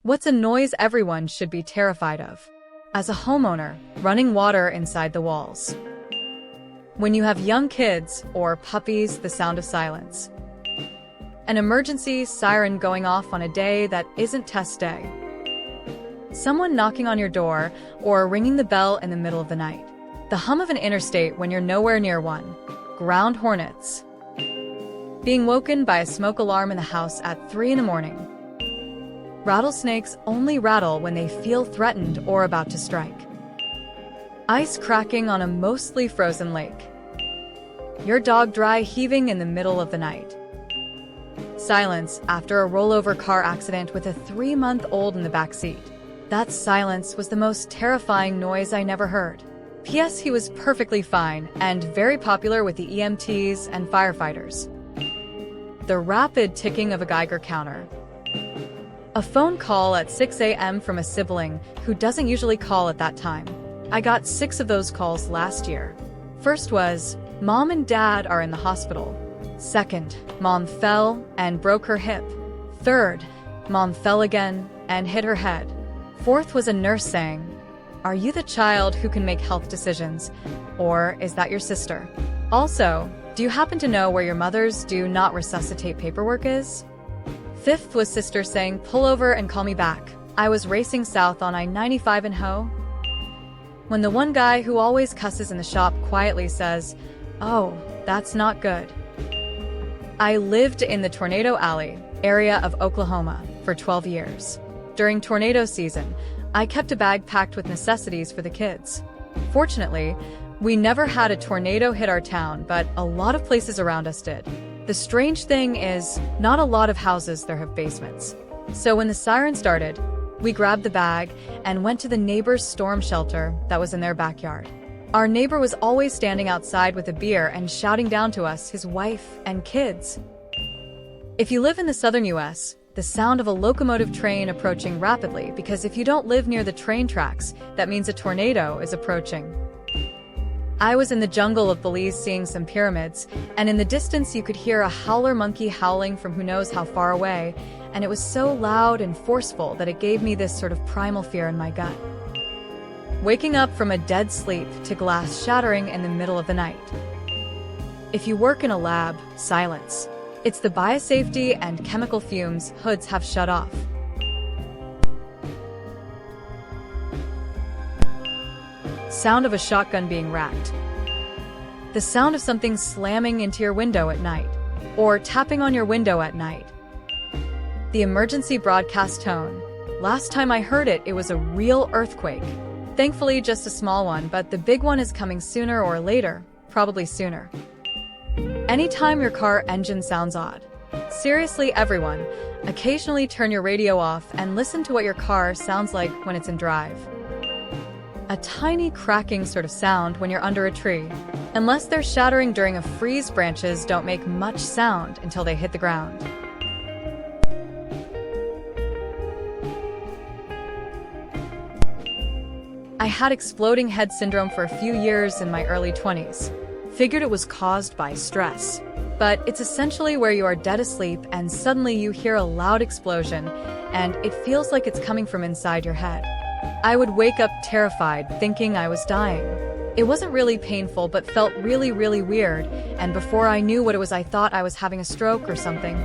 What's a noise everyone should be terrified of? As a homeowner, running water inside the walls. When you have young kids or puppies, the sound of silence. An emergency siren going off on a day that isn't test day. Someone knocking on your door or ringing the bell in the middle of the night. The hum of an interstate when you're nowhere near one. Ground hornets. Being woken by a smoke alarm in the house at 3 in the morning. Rattlesnakes only rattle when they feel threatened or about to strike. Ice cracking on a mostly frozen lake. Your dog dry heaving in the middle of the night. Silence after a rollover car accident with a 3-month-old in the back seat. That silence was the most terrifying noise I never heard. P.S. He was perfectly fine and very popular with the EMTs and firefighters. The rapid ticking of a Geiger counter. A phone call at 6 a.m. from a sibling who doesn't usually call at that time. I got 6 of those calls last year. First was, Mom and Dad are in the hospital. Second, Mom fell and broke her hip. Third, Mom fell again and hit her head. Fourth was a nurse saying, "Are you the child who can make health decisions? Or is that your sister? Also, do you happen to know where your mother's do not resuscitate paperwork is?" Fifth was sister saying, "Pull over and call me back. I was racing south on I-95 in Ho." When the one guy who always cusses in the shop quietly says, "Oh, that's not good." I lived in the Tornado Alley area of Oklahoma for 12 years. During tornado season, I kept a bag packed with necessities for the kids. Fortunately, we never had a tornado hit our town, but a lot of places around us did. The strange thing is, not a lot of houses there have basements. So when the siren started, we grabbed the bag and went to the neighbor's storm shelter that was in their backyard. Our neighbor was always standing outside with a beer and shouting down to us, his wife and kids. If you live in the southern US, the sound of a locomotive train approaching rapidly, because if you don't live near the train tracks, that means a tornado is approaching. I was in the jungle of Belize seeing some pyramids, and in the distance you could hear a howler monkey howling from who knows how far away, and it was so loud and forceful that it gave me this sort of primal fear in my gut. Waking up from a dead sleep to glass shattering in the middle of the night. If you work in a lab, silence. It's the biosafety and chemical fumes hoods have shut off. Sound of a shotgun being racked. The sound of something slamming into your window at night, or tapping on your window at night. The emergency broadcast tone. Last time I heard it, it was a real earthquake. Thankfully, just a small one, but the big one is coming sooner or later, probably sooner. Anytime your car engine sounds odd. Seriously, everyone, occasionally turn your radio off and listen to what your car sounds like when it's in drive. A tiny cracking sort of sound when you're under a tree. Unless they're shattering during a freeze, branches don't make much sound until they hit the ground. I had exploding head syndrome for a few years in my early 20s. Figured it was caused by stress. But it's essentially where you are dead asleep and suddenly you hear a loud explosion, and it feels like it's coming from inside your head. I would wake up terrified, thinking I was dying. It wasn't really painful, but felt really, really weird, and before I knew what it was, I thought I was having a stroke or something.